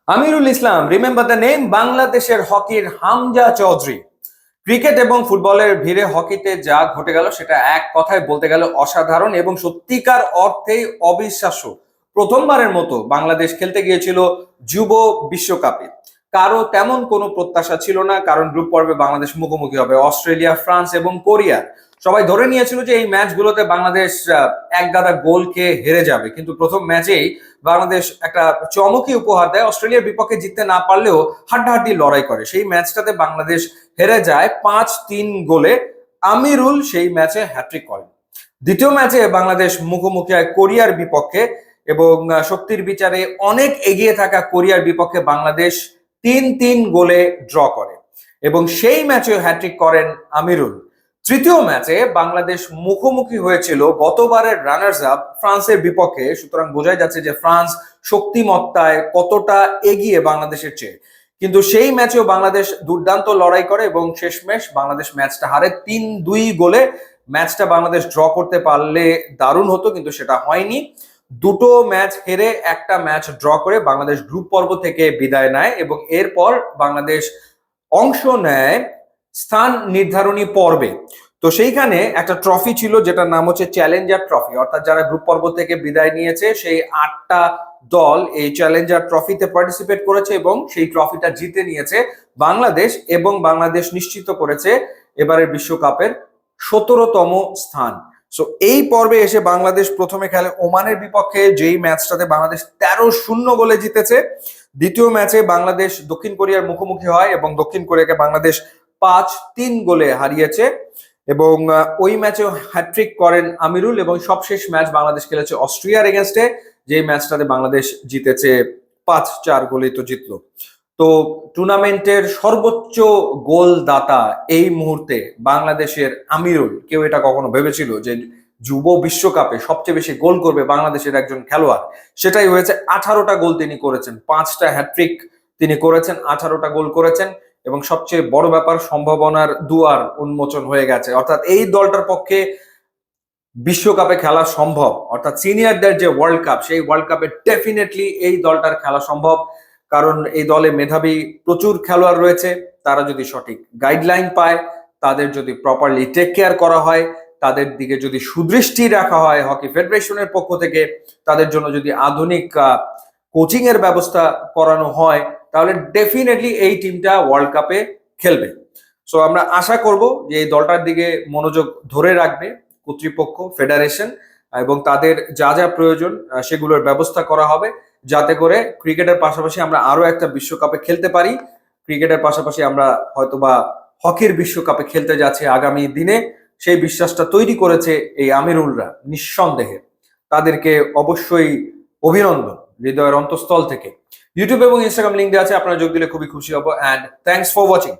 Amirul Islam, remember the name, বাংলাদেশের হকির Hamza Chowdhury. Cricket এবং ফুটবলের ভিড়ে হকিতে যা ঘটে গেল সেটা এক কথায় বলতে গেলে অসাধারণ এবং সত্যিকার অর্থেই অবিশ্বাস্য। প্রথমবারের মতো বাংলাদেশ খেলতে গিয়েছিল যুব বিশ্বকাপে। কারো তেমন কোনো প্রত্যাশা ছিল না, কারণ গ্রুপ পর্বে বাংলাদেশ মুখোমুখি হবে অস্ট্রেলিয়া, ফ্রান্স এবং কোরিয়া। সবাই ধরে নিয়েছিল যে এই ম্যাচগুলোতে বাংলাদেশ এক গাদা গোল খেয়ে হেরে যাবে, কিন্তু প্রথম ম্যাচেই বাংলাদেশ একটা চমকই উপহার দেয়। অস্ট্রেলিয়ার বিপক্ষে জিততে না পারলেও হাড্ডাহাড্ডি লড়াই করে। সেই ম্যাচটাতে বাংলাদেশ হেরে যায় 5-3 গোলে। আমিরুল সেই ম্যাচে হ্যাট্রিক করেন। দ্বিতীয় ম্যাচে বাংলাদেশ মুখোমুখি হয় কোরিয়ার বিপক্ষে এবং শক্তির বিচারে অনেক এগিয়ে থাকা কোরিয়ার বিপক্ষে বাংলাদেশ 3-3 গোলে ড্র করে এবং সেই ম্যাচে হ্যাট্রিক করেন আমিরুল। তৃতীয় ম্যাচে বাংলাদেশ মুখোমুখি হয়েছিল গতবারের রানার্স আপ ফ্রান্সের বিপক্ষে, সুতরাং বোঝাই যাচ্ছে যে ফ্রান্স শক্তিমত্তায় কতটা এগিয়ে বাংলাদেশের চেয়ে। কিন্তু সেই ম্যাচেও বাংলাদেশ দুর্দান্ত লড়াই করে এবং শেষমেশ বাংলাদেশ ম্যাচটা হারে 3-2 গোলে। ম্যাচটা বাংলাদেশ ড্র করতে পারলে দারুণ হতো, কিন্তু সেটা হয়নি। দুটো ম্যাচ হেরে একটা ম্যাচ ড্র করে বাংলাদেশ গ্রুপ পর্ব থেকে বিদায় নেয় এবং এরপর বাংলাদেশ অংশ নেয় স্থান নির্ধারণী পর্বে। তো সেইখানে একটা ট্রফি ছিল যেটার নাম হচ্ছে চ্যালেঞ্জার ট্রফি, অর্থাৎ যারা গ্রুপ পর্ব থেকে বিদায় নিয়েছে সেই 8টা দল এই চ্যালেঞ্জার ট্রফিতে পার্টিসিপেট করেছে এবং সেই ট্রফিটা জিতে নিয়েছে বাংলাদেশ এবং বাংলাদেশ নিশ্চিত করেছে এবারের বিশ্বকাপের 17তম স্থান। সো এই পর্বে এসে বাংলাদেশ প্রথমে খেলে ওমানের বিপক্ষে, যেই ম্যাচটাতে বাংলাদেশ 13-0 গোলে জিতেছে। দ্বিতীয় ম্যাচে বাংলাদেশ দক্ষিণ কোরিয়ার মুখোমুখি হয় এবং দক্ষিণ কোরিয়াকে বাংলাদেশ 5-3 গোলে হারিয়েছে এবং ওই ম্যাচে হ্যাট্রিক করেন আমিরুল। এবং সবশেষ ম্যাচ বাংলাদেশ খেলেছে অস্ট্রিয়ার এগেনস্টে, যে ম্যাচটাতে বাংলাদেশ জিতেছে 5-4 গোলে, তো জিতলো। তো টুর্নামেন্টের সর্বোচ্চ গোলদাতা এই মুহূর্তে বাংলাদেশের আমিরুল। কেউ এটা কখনো ভেবেছিল যে যুব বিশ্বকাপে সবচেয়ে বেশি গোল করবে বাংলাদেশের একজন খেলোয়াড়? সেটাই হয়েছে। 18টা গোল তিনি করেছেন, 5টা হ্যাট্রিক তিনি করেছেন, 18টা গোল করেছেন এবং সবচেয়ে বড় ব্যাপার, সম্ভাবনার দুয়ার উন্মোচন হয়ে গেছে। অর্থাৎ এই দলটার পক্ষে বিশ্বকাপে খেলা সম্ভব, অর্থাৎ সিনিয়রদের যে ওয়ার্ল্ড কাপ, সেই ওয়ার্ল্ড কাপে ডেফিনেটলি এই দলটার খেলা সম্ভব। কারণ এই দলে মেধাবী প্রচুর খেলোয়াড় রয়েছে। তারা যদি সঠিক গাইডলাইন পায়, তাদের যদি প্রপারলি টেক কেয়ার করা হয়, তাদের দিকে যদি সুদৃষ্টি রাখা হয় হকি ফেডারেশনের পক্ষ থেকে, তাদের জন্য যদি আধুনিক কোচিং এর ব্যবস্থা করানো হয়, তাহলে ডেফিনেটলি এই টিমটা ওয়ার্ল্ড কাপে খেলবে। সো আমরা আশা করব যে এই দলটার দিকে মনোযোগ ধরে রাখবে কর্তৃপক্ষ, ফেডারেশন, এবং তাদের যা যা প্রয়োজন সেগুলোর ব্যবস্থা করা হবে, যাতে করে ক্রিকেটের পাশাপাশি আমরা আরো একটা বিশ্বকাপে খেলতে পারি। ক্রিকেটের পাশাপাশি আমরা হয়তোবা হকির বিশ্বকাপে খেলতে যাচ্ছি আগামী দিনে, সেই বিশ্বাসটা তৈরি করেছে এই আমিরুলরা। নিঃসন্দেহে তাদেরকে অবশ্যই অভিনন্দন হৃদয়ের অন্তঃস্থল থেকে। ইউটিউব এবং ইনস্টাগ্রাম লিঙ্ক দেওয়া আছে, আপনারা যোগ দিলে খুবই খুশি হব। And thanks for watching.